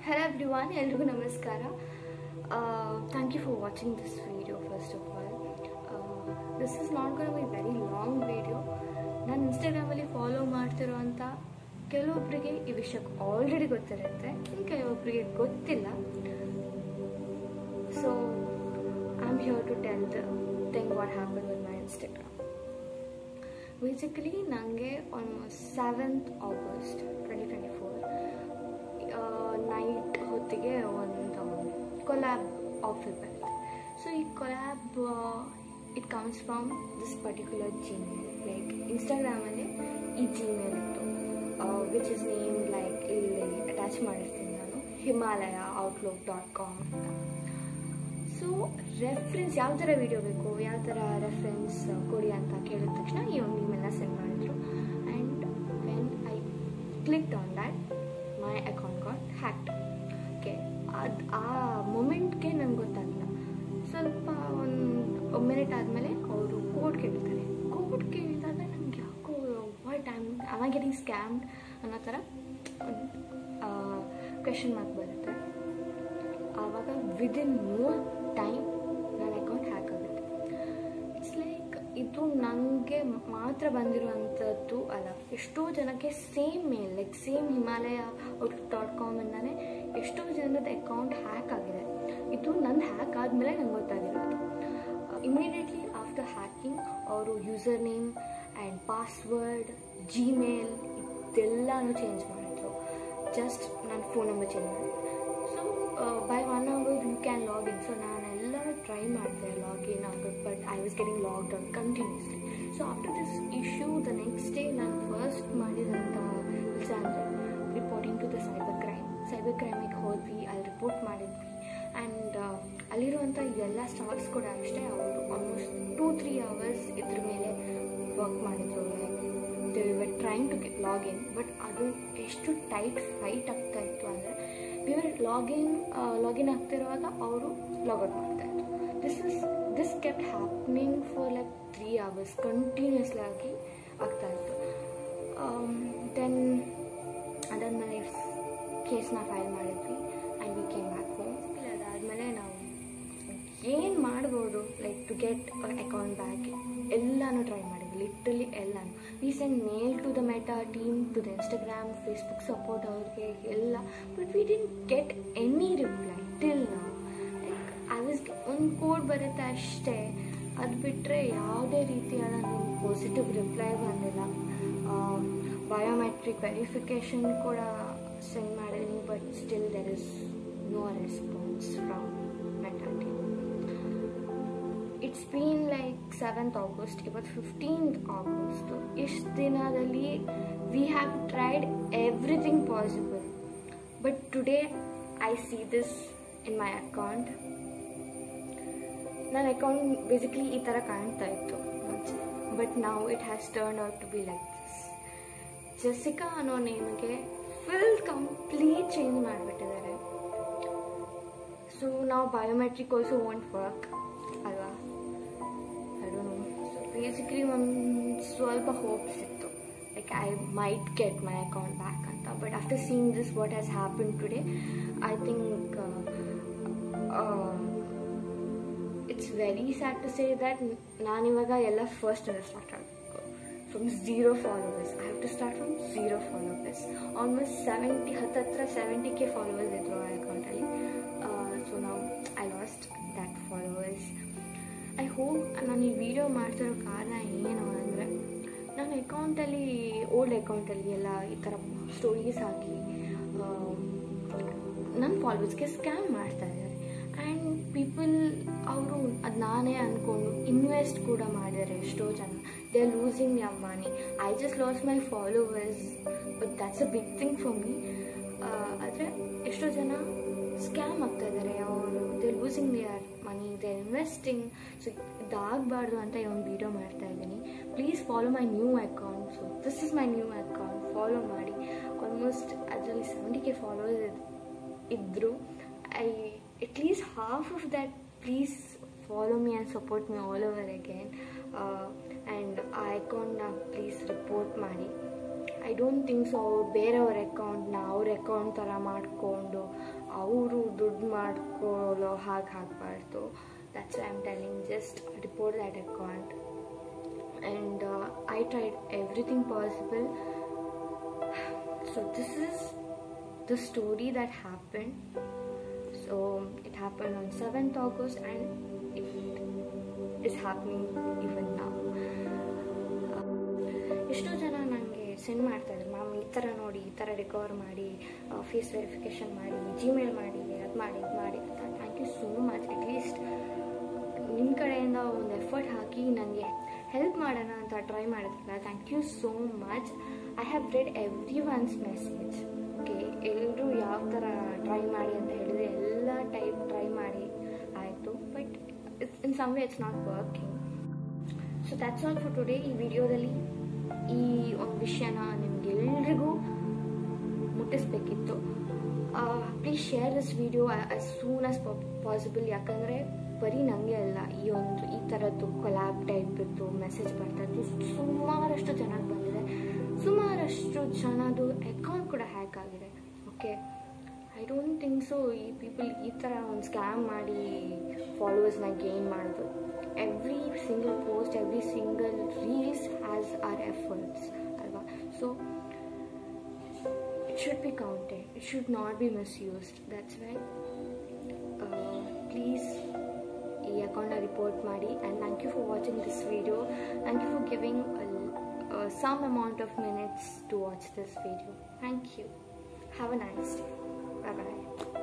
Hello everyone, ಎಲ್ರಿಗೂ ನಮಸ್ಕಾರ. Thank you for watching this video first of all. This is not going to be very long video. ನಾನು ಇನ್ಸ್ಟಾಗ್ರಾಮಲ್ಲಿ follow ಮಾಡ್ತಿರೋಂಥ ಕೆಲವೊಬ್ಬರಿಗೆ ಈ ವಿಷಯ ಆಲ್ರೆಡಿ ಗೊತ್ತಿರುತ್ತೆ, ಕೆಲವೊಬ್ಬರಿಗೆ ಗೊತ್ತಿಲ್ಲ. So I am here to tell the thing what happen with my Instagram. Basically ನನಗೆ almost 7th August 2024 night ಹೊತ್ತಿಗೆ ಒಂದು ಕೊಲ್ಯಾಬ್ ಆಫರ್ ಬರುತ್ತೆ. ಸೊ ಈ collab it comes from this particular Gmail. Like ಇನ್ಸ್ಟಾಗ್ರಾಮಲ್ಲಿ ಈ ಜಿಮೇಲ್ ಇತ್ತು ವಿಚ್ ಇಸ್ ನೇಮ್ ಲೈಕ್ ಇಲ್ಲಿ attach ಮಾಡಿರ್ತೀನಿ ನಾನು, himalaya@outlook.com ಅಂತ. ಸೊ ರೆಫರೆನ್ಸ್ ಯಾವ ಥರ ವೀಡಿಯೋ ಬೇಕು, ಯಾವ ಥರ ರೆಫರೆನ್ಸ್ ಕೊಡಿ ಅಂತ ಕೇಳಿದ ತಕ್ಷಣ ಈ ಒಂದು ಇಮೇಲ್ನ ಸೆಂಡ್ ಮಾಡಿದ್ರು. And when I clicked on that my account got hacked. Okay, ಆ ಮೊಮೆಂಟ್ಗೆ ನನಗೆ ಗೊತ್ತಾಗಿಲ್ಲ. ಸ್ವಲ್ಪ ಒಂದು ಮಿನಿಟ್ ಆದಮೇಲೆ ಅವರು ಕೋಡ್ ಕೇಳ್ತಾರೆ. ಕೋಡ್ ಕೇಳಿದಾಗ ನನಗೆ ಯಾಕೋ ವಾಟ್ ಆಮ್ ಐ ಗೆಟಿಂಗ್ ಸ್ಕ್ಯಾಮ್ಡ್ ಅನ್ನೋ ಥರ ಕ್ವೆಶನ್ ಮಾರ್ಕ್ ಬರುತ್ತೆ. ಆವಾಗ ವಿದಿನ್ ನೋ ಟೈಮ್ ನನ್ನ ಅಕೌಂಟ್ ಹ್ಯಾಕ್ ಆಗುತ್ತೆ. ಇಟ್ಸ್ ಲೈಕ್ ಇದು ನನಗೆ ಮಾತ್ರ ಬಂದಿರುವಂಥದ್ದು ಅಲ್ಲ, ಎಷ್ಟೋ ಜನಕ್ಕೆ ಸೇಮ್ ಮೇಲ್ ಲೈಕ್ ಸೇಮ್ himalaya.com ಇಂದಾನೆ ಎಷ್ಟೋ ಜನದ ಅಕೌಂಟ್ ಹ್ಯಾಕ್ ಆಗಿದೆ. ಇದು ನನ್ನ ಹ್ಯಾಕ್ ಆದಮೇಲೆ ನಂಗೆ ಗೊತ್ತಾಗಿರೋದು. ಇಮಿಡಿಯೇಟ್ಲಿ ಆಫ್ಟರ್ ಹ್ಯಾಕಿಂಗ್ ಅವರು user name and password, Gmail ಇದೆಲ್ಲನೂ ಚೇಂಜ್ ಮಾಡಿದ್ರು. ಜಸ್ಟ್ ನನ್ನ ಫೋನ್ ನಂಬರ್ ಚೇಂಜ್ ಮಾಡಿದ್ರು. So by 1 hour you can login. So ನಾನೆಲ್ಲ ಟ್ರೈ ಮಾಡಿದೆ ಲಾಗಿನ್ ಆಗೋದು, but I was getting logged out continuously. So after this issue the next day ನಾನು first ಮಾಡಿದಂಥ ಕೆಲಸ ಅಂದರೆ ರಿಪೋರ್ಟಿಂಗ್ ಟು ದ ಸೈಬರ್ ಕ್ರೈಮಿಗೆ ಹೋದ್ವಿ, ಅಲ್ಲಿ ರಿಪೋರ್ಟ್ ಮಾಡಿದ್ವಿ. ಆ್ಯಂಡ್ ಅಲ್ಲಿರುವಂಥ ಎಲ್ಲ ಸ್ಟಾಫ್ಸ್ ಕೂಡ ಅಷ್ಟೇ, ಅವರು ಆಲ್ಮೋಸ್ಟ್ 2-3 hours ಇದ್ರ ಮೇಲೆ ವರ್ಕ್ ಮಾಡಿದ್ರು. Like they were trying to login, but ಅದು ಎಷ್ಟು ಟೈಟ್ ಫೈಟ್ ಆಗ್ತಾ ಇತ್ತು ಅಂದರೆ ವಿ ವರ್ ಲಾಗಿನ್ ಆಗ್ತಿರುವಾಗ ಅವರು ಲಾಗೌಟ್ ಮಾಡ್ತಾಯಿದ್ರು. This kept happening for like 3 hours continuously ಆಗಿ ಆಗ್ತಾಯಿತ್ತು. ದೆನ್ ಅದಾದಮೇಲೆ ಕೇಸ್ನ ಫೈಲ್ ಮಾಡಿದ್ವಿ and we came back home. ಅದಾದಮೇಲೆ ನಾವು ಏನು ಮಾಡ್ಬೋದು like to get account back ಎಲ್ಲನೂ ಟ್ರೈ ಮಾಡಿದ್ವಿ, ಲಿಟ್ರಲಿ ಎಲ್ಲನೂ. We send mail to the Meta team, to the Instagram, Facebook support ಅವ್ರಿಗೆ ಎಲ್ಲ, but we didn't get any reply till ನಾವು. ಲೈಕ್ ಒಂದು ಕೋಡ್ ಬರುತ್ತೆ ಅಷ್ಟೇ, ಅದು ಬಿಟ್ಟರೆ ಯಾವುದೇ ರೀತಿಯಾದ ನಮ್ಗೆ ಪಾಸಿಟಿವ್ ರಿಪ್ಲೈ ಬಂದಿಲ್ಲ. ಬಯೋಮೆಟ್ರಿಕ್ ವೆರಿಫಿಕೇಷನ್ ಕೂಡ ಸೆಂಡ್ ಮಾಡಿದ್ದೀನಿ, but still there is no response from Meta team. It's been like 7th August, ಇವತ್ತು 15th August. ಇಷ್ಟು ದಿನದಲ್ಲಿ we have tried everything possible, but today I see this in my account. ನನ್ನ account basically ಈ ಥರ ಕಾಣ್ತಾ ಇತ್ತು ಮುಂಚೆ, but now it has turn out to be like this. Jessica ಅನ್ನೋ ನೇಮ್ಗೆ ಫುಲ್ ಕಂಪ್ಲೀಟ್ ಚೇಂಜ್ ಮಾಡಿಬಿಟ್ಟಿದ್ದಾರೆ. ಸೊ ನಾವು ಬಯೋಮೆಟ್ರಿಕ್ ಆಲ್ಸೋ ವಾಂಟ್ ವರ್ಕ್ ಅಲ್ವಾ, I don't know. So basically ಒಂದು ಸ್ವಲ್ಪ ಹೋಪ್ಸ್ ಇತ್ತು like I might get my account back ಅಂತ. But after seeing this what has happen today, I think it's very sad to say that ನಾನಿವಾಗ ಎಲ್ಲ first start ಆಗಬೇಕು. From 0 followers. I have to start from 0 followers. Almost 70k followers idru ಆ ಅಕೌಂಟಲ್ಲಿ. So ನಾವು I lost that followers. I hope ನಾನು ಈ video ಮಾಡ್ತಿರೋ ಕಾರಣ ಏನು ಅಂದರೆ, ನನ್ನ ಅಕೌಂಟಲ್ಲಿ ಓಲ್ಡ್ ಅಕೌಂಟಲ್ಲಿ ಎಲ್ಲ ಈ ಥರ ಸ್ಟೋರೀಸ್ ಹಾಕಿ ನನ್ನ ಫಾಲೋವರ್ಸ್ಗೆ ಸ್ಕ್ಯಾಮ್ ಮಾಡ್ತಾ ಇದ್ದಾರೆ. ಆ್ಯಂಡ್ ಪೀಪಲ್ ಅವರು ಅದು ನಾನೇ ಅಂದ್ಕೊಂಡು ಇನ್ವೆಸ್ಟ್ ಕೂಡ ಮಾಡಿದ್ದಾರೆ ಎಷ್ಟೋ ಜನ. They are losing your money. I just lost my followers, but that's a big thing for me. ಆದರೆ ಎಷ್ಟೋ ಜನ ಸ್ಕ್ಯಾಮ್ ಆಗ್ತಾ ಇದ್ದಾರೆ, ಅವರು they are losing their money, they are investing. So ಇದಾಗಬಾರ್ದು ಅಂತ ಈ ಒಂದು ವಿಡಿಯೋ ಮಾಡ್ತಾ ಇದ್ದೀನಿ. Please follow my new account. So this is my new account, follow ಮಾಡಿ. ಆಲ್ಮೋಸ್ಟ್ ಅದರಲ್ಲಿ 70k ಫಾಲೋವರ್ಸ್ ಇದ್ದರು. At least half of that, please follow me and support me all over again. And icon please report ಮಾಡಿ. I don't think so. ಅವ್ರು ಬೇರೆಯವ್ರ ಅಕೌಂಟ್ನ ಅವ್ರ account ಥರ ಮಾಡಿಕೊಂಡು ಅವರು ದುಡ್ಡು ಮಾಡ್ಕೊಳ್ಳೋ ಹಾಗೆ ಹಾಕಬಾರ್ದು. That's why I am telling, just report that account. And I tried everything possible. So this is the story that happened. So it happened on 7th August and it is happening even now. ಎಷ್ಟೋ ಜನ ನನಗೆ send ಮಾಡ್ತಾಯಿದ್ರು, ma'am ಈ ಥರ ನೋಡಿ, ಈ ಥರ recover ಮಾಡಿ, ಫೇಸ್ ವೆರಿಫಿಕೇಷನ್ ಮಾಡಿ, ಜಿಮೇಲ್ ಮಾಡಿ, ಅದು ಮಾಡಿ ಇದು ಮಾಡಿ ಅಂತ. Thank you so much. At least ನಿಮ್ಮ ಕಡೆಯಿಂದ ಒಂದು ಎಫರ್ಟ್ ಹಾಕಿ ನನಗೆ ಹೆಲ್ಪ್ ಮಾಡೋಣ ಅಂತ ಟ್ರೈ ಮಾಡಿದ್ರಲ್ಲ, thank you so much. I have read everyone's message. Okay, ಎಲ್ಲರೂ ಯಾವ ಥರ ಟ್ರೈ ಮಾಡಿ ಅಂತ ಹೇಳಿದ್ರೆ ಎಲ್ಲ ಟೈಪ್ ಟ್ರೈ ಮಾಡಿ ಆಯಿತು, but in some way it's not working. So that's all for today. ಈ ವಿಡಿಯೋದಲ್ಲಿ ಈ ಒಂದು ವಿಷಯನ ನಿಮಗೆಲ್ರಿಗೂ ಮುಟ್ಟಿಸ್ಬೇಕಿತ್ತು. Please share this video as soon as possible. ಯಾಕಂದರೆ ಬರೀ ನನಗೆ ಅಲ್ಲ, ಈ ಥರದ್ದು ಕೊಲ್ಯಾಬ್ ಟೈಪ್ ಇತ್ತು ಮೆಸೇಜ್ ಬರ್ತಾಯಿತ್ತು, ಸುಮಾರಷ್ಟು ಜನಕ್ಕೆ ಬಂದಿದೆ, ಸುಮಾರಷ್ಟು ಜನದು ಅಕೌಂಟ್ ಕೂಡ ಹ್ಯಾಕ್ ಆಗಿದೆ. Okay, I don't think so ಈ ಪೀಪಲ್ ಈ ಥರ ಒಂದು ಸ್ಕ್ಯಾಮ್ ಮಾಡಿ ಫಾಲೋವರ್ಸ್ನ ಗೇನ್ ಮಾಡೋದು. Every single post, every single reels has our efforts ಅಲ್ವಾ. So it should be counted, it should not be misused. That's why please ಈ ಅಕೌಂಟ್ನ ರಿಪೋರ್ಟ್ ಮಾಡಿ. And thank you for watching this video. Thank you for giving some amount of minutes to watch this video. Thank you. Have a nice day. Bye bye.